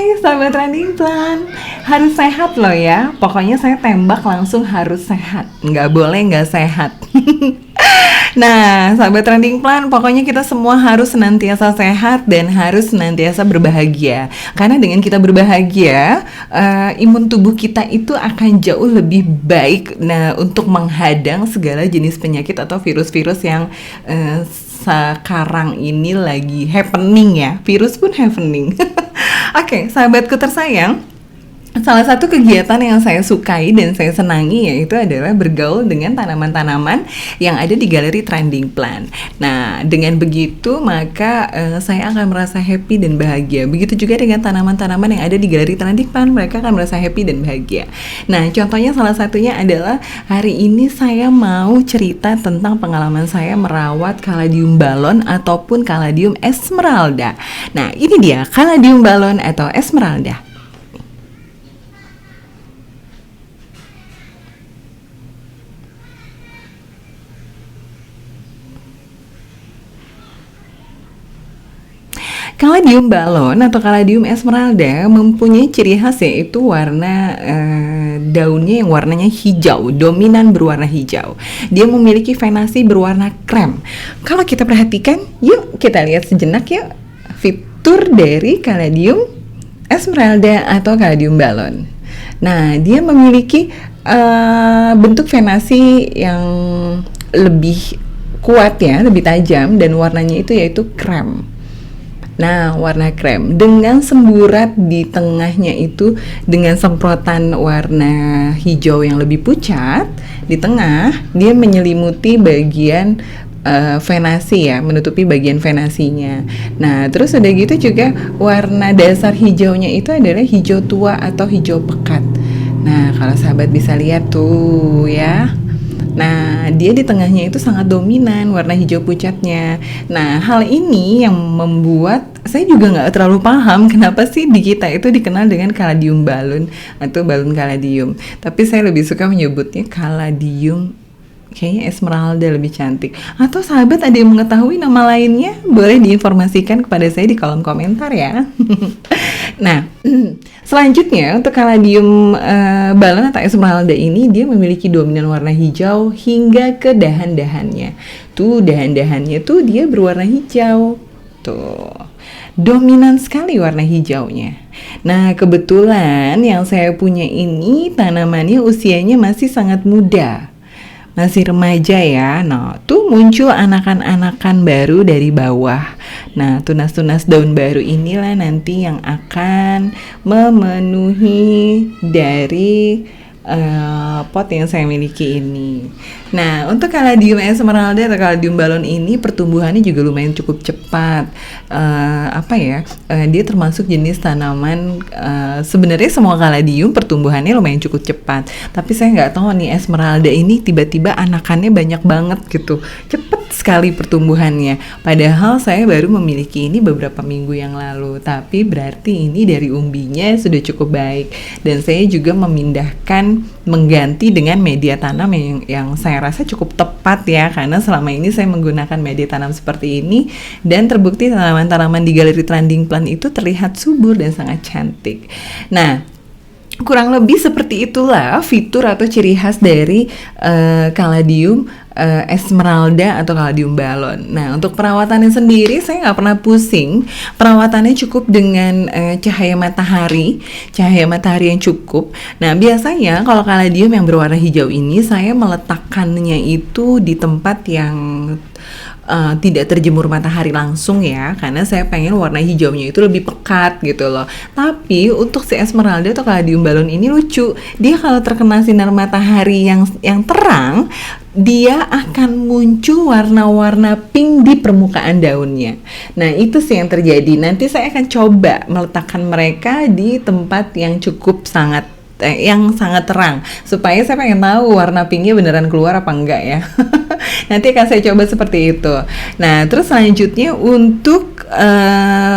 Hai sahabat Trending Plan, harus sehat loh ya. Pokoknya saya tembak langsung harus sehat, nggak boleh nggak sehat. Nah, sahabat Trending Plan, pokoknya kita semua harus senantiasa sehat dan harus senantiasa berbahagia. Karena dengan kita berbahagia, imun tubuh kita itu akan jauh lebih baik. Nah, untuk menghadang segala jenis penyakit atau virus-virus yang sekarang ini lagi happening ya. Virus pun happening. Oke, sahabatku tersayang, salah satu kegiatan yang saya sukai dan saya senangi yaitu adalah bergaul dengan tanaman-tanaman yang ada di galeri Trending Plan. Nah, dengan begitu maka saya akan merasa happy dan bahagia. Begitu juga dengan tanaman-tanaman yang ada di galeri Trending Plan, mereka akan merasa happy dan bahagia. Nah, contohnya salah satunya adalah hari ini saya mau cerita tentang pengalaman saya merawat Caladium balon ataupun Caladium esmeralda. Nah, ini dia Caladium balon atau esmeralda. Caladium balon atau Caladium esmeralda mempunyai ciri khas yaitu warna daunnya yang warnanya hijau, dominan berwarna hijau. Dia memiliki venasi berwarna krem. Kalau kita perhatikan, yuk kita lihat sejenak yuk fitur dari Caladium esmeralda atau Caladium balon. Nah, dia memiliki bentuk venasi yang lebih kuat ya, lebih tajam dan warnanya itu yaitu krem. Nah, warna krem dengan semburat di tengahnya itu dengan semprotan warna hijau yang lebih pucat di tengah, dia menyelimuti bagian venasi ya, menutupi bagian venasinya. Nah, terus udah gitu juga warna dasar hijaunya itu adalah hijau tua atau hijau pekat. Nah, kalau sahabat bisa lihat tuh ya. Nah, dia di tengahnya itu sangat dominan warna hijau pucatnya. Nah, hal ini yang membuat saya juga nggak terlalu paham kenapa sih di kita itu dikenal dengan Caladium balon atau balon Caladium. Tapi saya lebih suka menyebutnya Caladium, kayaknya esmeralda lebih cantik. Atau sahabat ada yang mengetahui nama lainnya? Boleh diinformasikan kepada saya di kolom komentar ya. Nah, selanjutnya untuk Caladium balon atau esmeralda ini dia memiliki dominan warna hijau hingga ke dahan-dahannya. Tuh dahan-dahannya tuh dia berwarna hijau. Tuh, dominan sekali warna hijaunya. Nah, kebetulan yang saya punya ini tanamannya usianya masih sangat muda. Masih remaja ya. Nah, tuh muncul anakan-anakan baru dari bawah. Nah, tunas-tunas daun baru inilah nanti yang akan memenuhi dari pot yang saya miliki ini. Nah, untuk Caladium esmeralda atau Caladium balon ini pertumbuhannya juga lumayan cukup cepat. Dia termasuk jenis tanaman, sebenarnya semua Caladium pertumbuhannya lumayan cukup cepat. Tapi saya nggak tahu nih esmeralda ini tiba-tiba anakannya banyak banget gitu. Cepet sekali pertumbuhannya. Padahal saya baru memiliki ini beberapa minggu yang lalu. Tapi berarti ini dari umbinya sudah cukup baik. Dan saya juga mengganti dengan media tanam yang saya rasa cukup tepat ya, karena selama ini saya menggunakan media tanam seperti ini dan terbukti tanaman-tanaman di galeri Trending Plan itu terlihat subur dan sangat cantik. Nah, kurang lebih seperti itulah fitur atau ciri khas dari Caladium esmeralda atau Caladium balon. Nah, untuk perawatannya sendiri saya nggak pernah pusing. Perawatannya cukup dengan cahaya matahari yang cukup. Nah, biasanya kalau Caladium yang berwarna hijau ini saya meletakkannya itu di tempat yang tidak terjemur matahari langsung ya, karena saya pengen warna hijaunya itu lebih pekat gitu loh. Tapi untuk si esmeralda atau Caladium balon ini lucu, dia kalau terkena sinar matahari yang terang, dia akan muncul warna-warna pink di permukaan daunnya. Nah, itu sih yang terjadi. Nanti saya akan coba meletakkan mereka di tempat yang cukup sangat terang, supaya saya pengen tahu warna pinknya beneran keluar apa enggak ya. Nanti akan saya coba seperti itu. Nah, terus selanjutnya untuk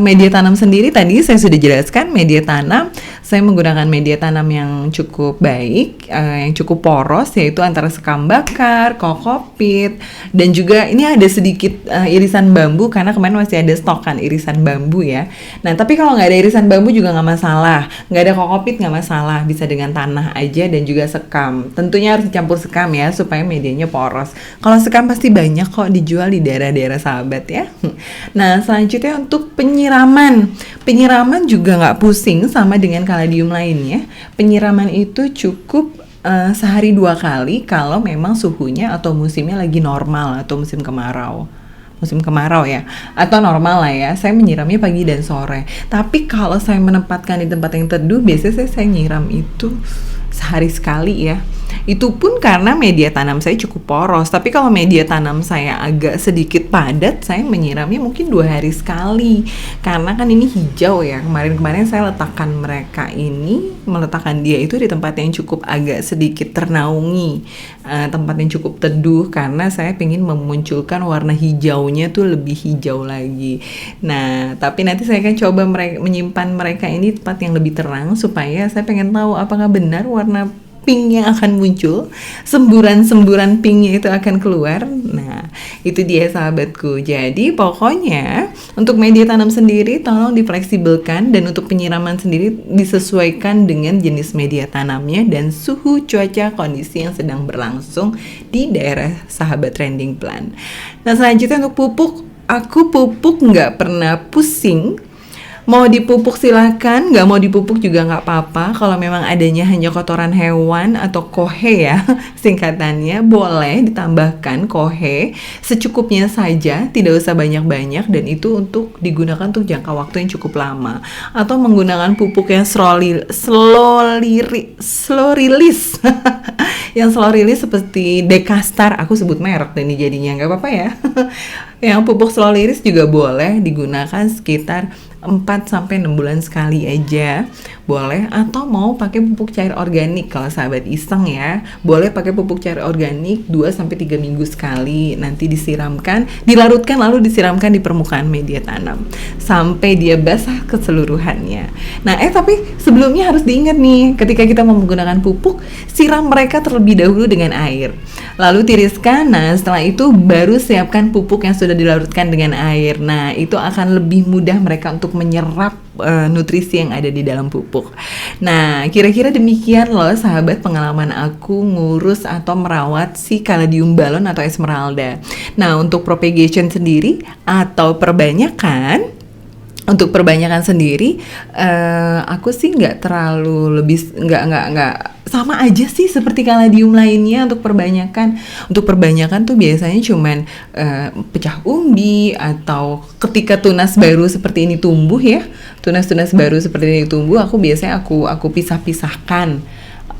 media tanam sendiri tadi saya sudah jelaskan, media tanam Saya menggunakan media tanam yang cukup baik, yang cukup poros, yaitu antara sekam bakar, kokopit, dan juga ini ada sedikit irisan bambu karena kemarin masih ada stok kan irisan bambu ya. Nah tapi kalau nggak ada irisan bambu juga nggak masalah, nggak ada kokopit nggak masalah, bisa dengan tanah aja dan juga sekam. Tentunya harus dicampur sekam ya supaya medianya poros. Kalau sekam pasti banyak kok dijual di daerah-daerah sahabat ya. Nah selanjutnya untuk penyiraman juga nggak pusing sama dengan kaladium lainnya. Penyiraman itu cukup sehari 2 kali kalau memang suhunya atau musimnya lagi normal atau musim kemarau ya, atau normal lah ya. Saya menyiramnya pagi dan sore. Tapi kalau saya menempatkan di tempat yang teduh, biasanya saya nyiram itu sehari sekali ya. Itu pun karena media tanam saya cukup poros. Tapi kalau media tanam saya agak sedikit padat, saya menyiramnya mungkin 2 hari sekali. Karena kan ini hijau ya. Kemarin saya meletakkan dia itu di tempat yang cukup agak sedikit ternaungi, tempat yang cukup teduh, karena saya ingin memunculkan warna hijaunya tuh lebih hijau lagi. Nah, tapi nanti saya akan coba menyimpan mereka ini di tempat yang lebih terang supaya saya pengen tahu apakah benar warna pink yang akan muncul, semburan-semburan pinknya itu akan keluar. Nah, itu dia sahabatku. Jadi pokoknya untuk media tanam sendiri tolong difleksibelkan, dan untuk penyiraman sendiri disesuaikan dengan jenis media tanamnya dan suhu cuaca kondisi yang sedang berlangsung di daerah sahabat trending plant. Nah selanjutnya untuk pupuk, aku pupuk nggak pernah pusing. Mau dipupuk silakan, nggak mau dipupuk juga nggak apa-apa. Kalau memang adanya hanya kotoran hewan atau kohe ya singkatannya, boleh ditambahkan kohe secukupnya saja, tidak usah banyak-banyak, dan itu untuk digunakan untuk jangka waktu yang cukup lama. Atau menggunakan pupuk yang slow release yang slow release seperti Dekastar, aku sebut merek dan ini jadinya nggak apa-apa ya. Yang pupuk slow release juga boleh digunakan sekitar 4-6 bulan sekali aja boleh, atau mau pakai pupuk cair organik. Kalau sahabat iseng ya, boleh pakai pupuk cair organik 2-3 minggu sekali, nanti disiramkan, dilarutkan lalu disiramkan di permukaan media tanam sampai dia basah keseluruhannya. Nah tapi sebelumnya harus diingat nih, ketika kita mau menggunakan pupuk, siram mereka terlebih dahulu dengan air, lalu tiriskan. Nah setelah itu baru siapkan pupuk yang sudah dilarutkan dengan air. Nah itu akan lebih mudah mereka untuk menyerap nutrisi yang ada di dalam pupuk. Nah kira-kira demikian loh sahabat pengalaman aku ngurus atau merawat si Caladium balon atau Esmeralda. Nah untuk propagation sendiri atau perbanyakan, untuk perbanyakan sendiri aku sih nggak terlalu nggak sama aja sih seperti kaladium lainnya. Untuk perbanyakan tuh biasanya cuman pecah umbi, atau ketika tunas baru seperti ini tumbuh ya, tunas-tunas baru seperti ini tumbuh, aku biasanya aku pisah-pisahkan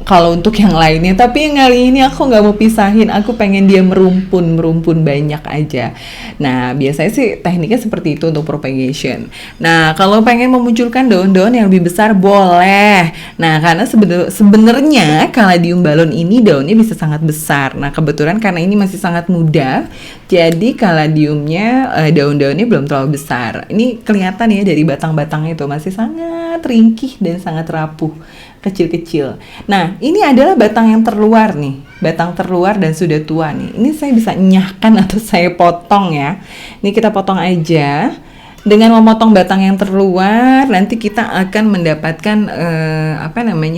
kalau untuk yang lainnya. Tapi yang kali ini aku nggak mau pisahin, aku pengen dia merumpun banyak aja. Nah biasanya sih tekniknya seperti itu untuk propagation. Nah kalau pengen memunculkan daun-daun yang lebih besar boleh. Nah karena sebenarnya kaladium balon ini daunnya bisa sangat besar. Nah kebetulan karena ini masih sangat muda, jadi kaladiumnya daun-daunnya belum terlalu besar. Ini kelihatan ya dari batang-batangnya itu masih sangat ringkih dan sangat rapuh, kecil-kecil. Nah ini adalah batang yang terluar nih, batang terluar dan sudah tua nih. Ini saya bisa enyahkan atau saya potong ya. Ini kita potong aja. Dengan memotong batang yang terluar, nanti kita akan mendapatkan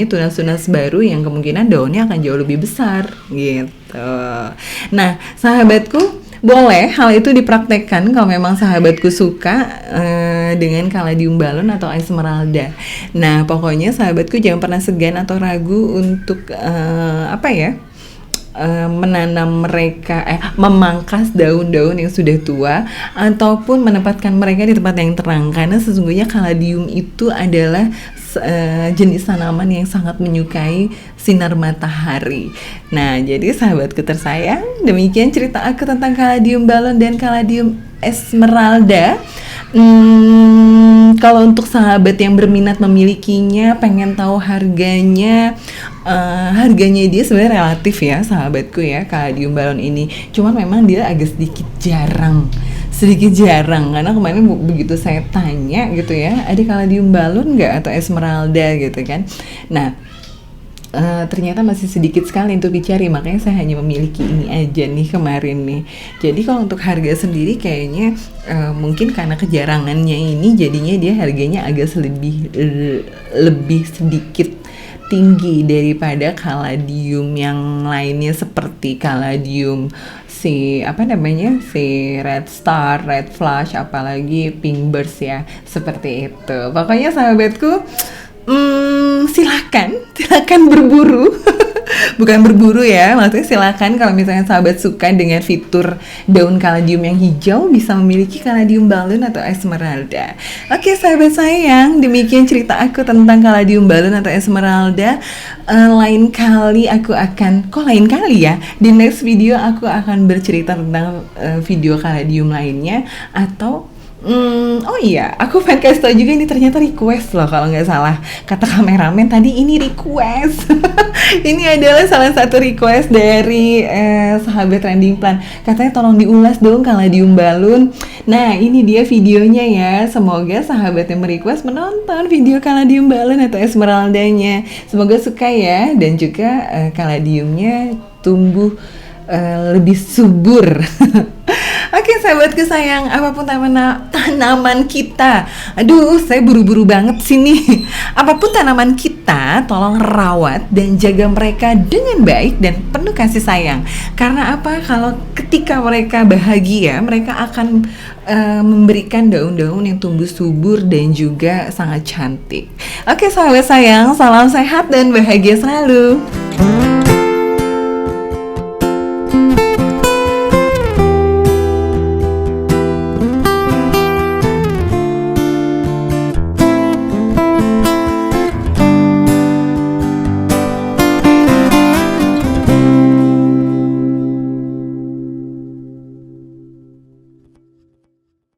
tunas-tunas baru yang kemungkinan daunnya akan jauh lebih besar gitu. Nah sahabatku, boleh hal itu dipraktekkan kalau memang sahabatku suka dengan kaladium balon atau Esmeralda. Nah pokoknya sahabatku jangan pernah segan atau ragu untuk menanam mereka, memangkas daun-daun yang sudah tua, ataupun menempatkan mereka di tempat yang terang, karena sesungguhnya kaladium itu adalah jenis tanaman yang sangat menyukai sinar matahari. Nah jadi sahabatku tersayang, demikian cerita aku tentang kaladium balon dan kaladium Esmeralda. Kalau untuk sahabat yang berminat memilikinya, pengen tahu harganya, harganya dia sebenarnya relatif ya sahabatku ya, kaladium balon ini. Cuman memang dia agak sedikit jarang sedikit jarang karena kemarin begitu saya tanya gitu ya, ada kaladium balon nggak atau esmeralda gitu kan. Nah, ternyata masih sedikit sekali untuk dicari, makanya saya hanya memiliki ini aja nih kemarin nih. Jadi kalau untuk harga sendiri kayaknya mungkin karena kejarangannya ini jadinya dia harganya agak lebih sedikit tinggi daripada kaladium yang lainnya seperti kaladium si apa namanya si red star, red flash, apalagi pink burst ya, seperti itu. Pokoknya sahabatku, silakan berburu. Bukan berburu ya, maksudnya silakan kalau misalnya sahabat suka dengan fitur daun kaladium yang hijau, bisa memiliki kaladium balon atau esmeralda. Oke sahabat sayang, demikian cerita aku tentang kaladium balon atau esmeralda. Lain kali ya, di next video aku akan bercerita tentang video kaladium lainnya. Atau oh iya, aku pengen kasih tau juga, ini ternyata request loh kalau nggak salah. Kata kameramen tadi ini request. Ini adalah salah satu request dari sahabat Trending Plan. Katanya tolong diulas dong kaladium balon. Nah ini dia videonya ya. Semoga sahabat yang merequest menonton video kaladium balon atau esmeraldanya. Semoga suka ya, dan juga kaladiumnya tumbuh lebih subur. Oke sahabatku sayang, apapun tanaman kita, aduh saya buru-buru banget sini. Apapun tanaman kita, tolong rawat dan jaga mereka dengan baik dan penuh kasih sayang. Karena apa? Kalau ketika mereka bahagia, mereka akan memberikan daun-daun yang tumbuh subur dan juga sangat cantik. Oke sahabat sayang, salam sehat dan bahagia selalu.